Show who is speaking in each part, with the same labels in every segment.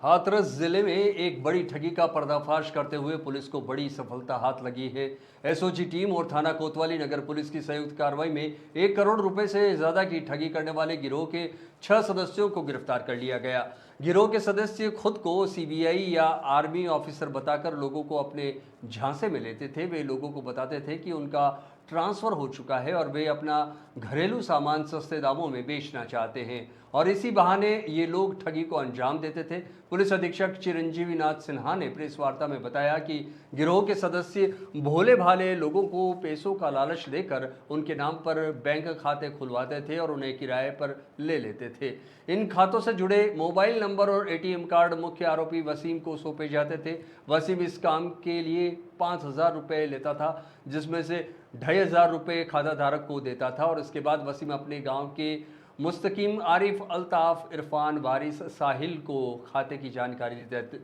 Speaker 1: हाथरस जिले में एक बड़ी ठगी का पर्दाफाश करते हुए पुलिस को बड़ी सफलता हाथ लगी है। एसओजी टीम और थाना कोतवाली नगर पुलिस की संयुक्त कार्रवाई में 1 करोड़ रुपए से ज्यादा की ठगी करने वाले गिरोह के 6 सदस्यों को गिरफ्तार कर लिया गया। गिरोह के सदस्य खुद को सीबीआई या आर्मी ऑफिसर बताकर लोगों को अपने झांसे में लेते थे। वे लोगों को बताते थे कि उनका ट्रांसफर हो चुका है और वे अपना घरेलू सामान सस्ते दामों में बेचना चाहते हैं और इसी बहाने ये लोग ठगी को अंजाम देते थे। पुलिस अधीक्षक चिरंजीवी नाथ सिन्हा ने प्रेस वार्ता में बताया कि गिरोह के सदस्य भोले भाले लोगों को पैसों का लालच देकर उनके नाम पर बैंक खाते खुलवाते थे और उन्हें किराए पर ले लेते थे। इन खातों से जुड़े मोबाइल नंबर और एटीएम कार्ड मुख्य आरोपी वसीम को सौंपे जाते थे। वसीम इस काम के लिए 5,000 रुपये लेता था, जिसमें से 2,500 रुपये खाता धारक को देता था और इसके बाद वसीम अपने गांव के मुस्तकीम, आरिफ, अल्ताफ, इरफान, वारिस, साहिल को खाते की जानकारी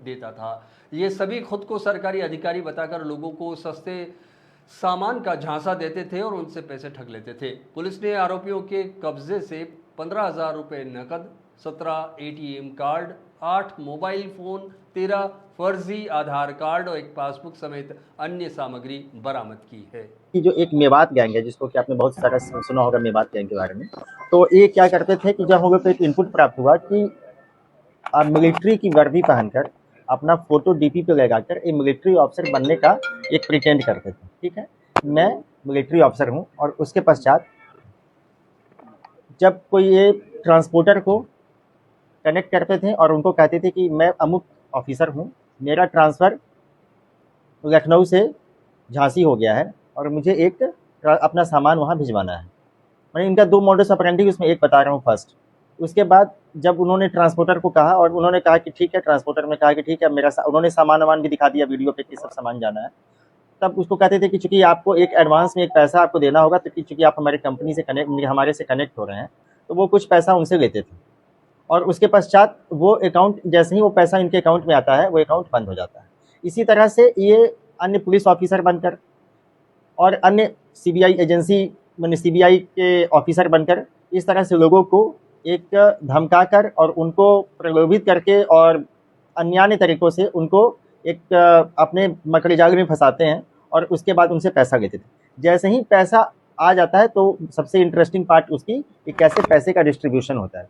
Speaker 1: देता था। ये सभी खुद को सरकारी अधिकारी बताकर लोगों को सस्ते सामान का झांसा देते थे और उनसे पैसे ठग लेते थे। पुलिस ने आरोपियों के कब्जे से 15,000 रुपये नकद, 17 एटीएम कार्ड, 8 मोबाइल फ़ोन, 13 फर्जी आधार कार्ड और एक पासबुक समेत अन्य सामग्री बरामद की है।
Speaker 2: कि जो एक मेवात गैंग है, जिसको कि आपने बहुत सारा सुना होगा मेवात गैंग के बारे में, तो ये क्या करते थे कि जब हम लोग को एक इनपुट प्राप्त हुआ कि मिलिट्री की वर्दी पहनकर अपना फोटो डीपी पे लगाकर एक मिलिट्री ऑफिसर बनने का एक प्रिटेंड करते थे। ठीक है, मैं मिलिट्री ऑफिसर हूँ और उसके पश्चात जब कोई ये ट्रांसपोर्टर को कनेक्ट करते थे और उनको कहते थे कि मैं अमुक ऑफिसर हूँ, मेरा ट्रांसफ़र लखनऊ से झांसी हो गया है और मुझे एक अपना सामान वहाँ भिजवाना है। मैं इनका 2 मॉडस ऑपरेंडी उसमें एक बता रहा हूँ फर्स्ट। उसके बाद जब उन्होंने ट्रांसपोर्टर को कहा और उन्होंने कहा कि ठीक है, ट्रांसपोर्टर ने कहा कि ठीक है, मेरा उन्होंने सामान भी दिखा दिया वीडियो पे कि सब सामान जाना है। तब उसको कहते थे कि चूँकि आपको एक एडवांस में एक पैसा आपको देना होगा, तो चूँकि आप हमारी कंपनी से हमारे से कनेक्ट हो रहे हैं, तो वो कुछ पैसा उनसे लेते थे और उसके पश्चात वो अकाउंट, जैसे ही वो पैसा इनके अकाउंट में आता है, वो अकाउंट बंद हो जाता है। इसी तरह से ये अन्य पुलिस ऑफिसर बनकर और अन्य सीबीआई एजेंसी माने सीबीआई के ऑफिसर बनकर इस तरह से लोगों को एक धमकाकर और उनको प्रलोभित करके और अन्य तरीक़ों से उनको एक अपने मकड़ी जाल में फंसाते हैं और उसके बाद उनसे पैसा लेते थे। जैसे ही पैसा आ जाता है तो सबसे इंटरेस्टिंग पार्ट उसकी कि कैसे पैसे का डिस्ट्रीब्यूशन होता है।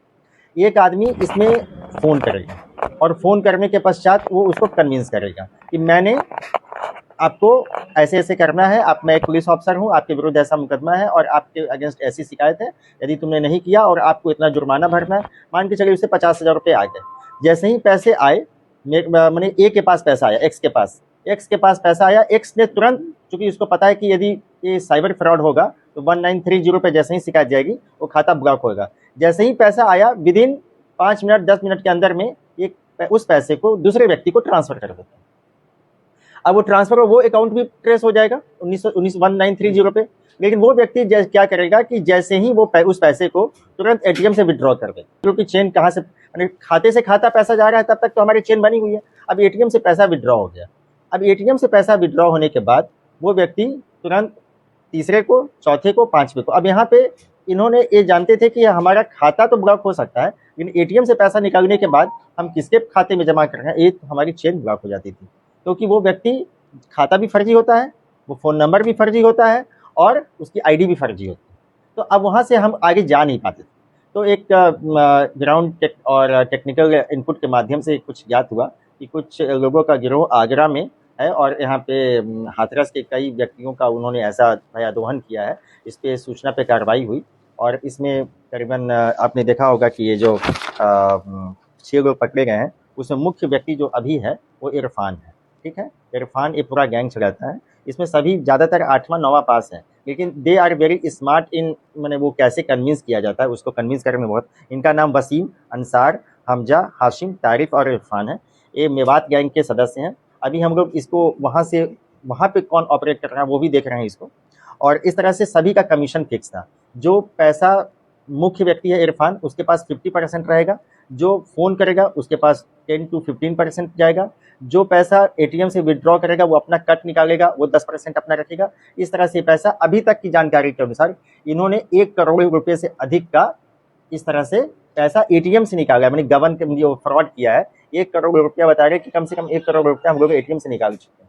Speaker 2: एक आदमी इसमें फ़ोन करेगा और फ़ोन करने के पश्चात वो उसको कन्विंस करेगा कि मैंने आपको ऐसे-ऐसे करना है, मैं एक पुलिस ऑफिसर हूँ, आपके विरुद्ध ऐसा मुकदमा है और आपके अगेंस्ट ऐसी शिकायत है, यदि तुमने नहीं किया और आपको इतना जुर्माना भरना है। मान के चलिए उससे 50,000 रुपये आ गए। जैसे ही पैसे आए, माने ए के पास पैसा आया, एक्स के पास पैसा आया, एक्स ने तुरंत, चूँकि उसको पता है कि यदि ये साइबर फ्रॉड होगा तो 1930 पे जैसे ही शिकायत जाएगी वो खाता ब्लॉक होगा। जैसे ही पैसा आया, विदिन 5 मिनट 10 मिनट के अंदर में उस पैसे को दूसरे व्यक्ति को ट्रांसफ़र कर देते हैं। अब वो ट्रांसफर वो अकाउंट भी ट्रेस हो जाएगा 1930 पे। लेकिन वो व्यक्ति क्या करेगा कि जैसे ही वो उस पैसे को तुरंत एटीएम से विड्रॉ कर दे, क्योंकि चेन कहाँ से, खाते से खाता पैसा जा रहा है, तब तक तो हमारी चेन बनी हुई है। अब एटीएम से पैसा विड्रॉ हो गया। अब एटीएम से पैसा विड्रॉ होने के बाद वो व्यक्ति तुरंत तीसरे को, चौथे को, पांचवें को, अब यहाँ पे इन्होंने ये जानते थे कि हमारा खाता तो ब्लॉक हो सकता है, लेकिन एटीएम से पैसा निकालने के बाद हम किसके खाते में जमा कर रहे हैं, ये तो हमारी चेन ब्लॉक हो जाती थी। क्योंकि वो व्यक्ति खाता भी फर्जी होता है, वो फ़ोन नंबर भी फर्जी होता है और उसकी आईडी भी फर्जी होती है। तो अब वहाँ से हम आगे जा नहीं पाते। तो एक ग्राउंड और टेक्निकल इनपुट के माध्यम से कुछ ज्ञात हुआ कि कुछ लोगों का गिरोह आगरा में है और यहाँ पे हाथरस के कई व्यक्तियों का उन्होंने ऐसा भयादोहन किया है। इस पर सूचना पे कार्रवाई हुई और इसमें करीबन आपने देखा होगा कि ये जो 6 लोग पकड़े गए हैं, उसमें मुख्य व्यक्ति जो अभी है वो इरफान है। ठीक है, इरफान एक पूरा गैंग चलाता है। इसमें सभी ज़्यादातर 8वां 9वां पास है, लेकिन they are very smart in, मैंने वो कैसे कन्विंस किया जाता है उसको कन्विंस करने में बहुत। इनका नाम वसीम, अंसार, हमजा, हाशिम, तारिफ और इरफान है। ये मेवात गैंग के सदस्य हैं। अभी हम लोग इसको वहाँ पे कौन ऑपरेट कर रहा है वो भी देख रहे हैं इसको। और इस तरह से सभी का कमीशन फिक्स था। जो पैसा मुख्य व्यक्ति है इरफान, उसके पास 50% रहेगा। जो फ़ोन करेगा उसके पास 10 to 15% जाएगा। जो पैसा एटीएम से विड्रॉ करेगा वो अपना कट निकालेगा, वो 10% अपना रखेगा। इस तरह से पैसा, अभी तक की जानकारी के अनुसार इन्होंने 1 करोड़ रुपये से अधिक का इस तरह से पैसा एटीएम से निकाला है, मैंने गबन के जो फ्रॉड किया है, 1 करोड़ रुपया बता रहे कि कम से कम 1 करोड़ रुपया हम लोग एटीएम से निकाल चुके हैं।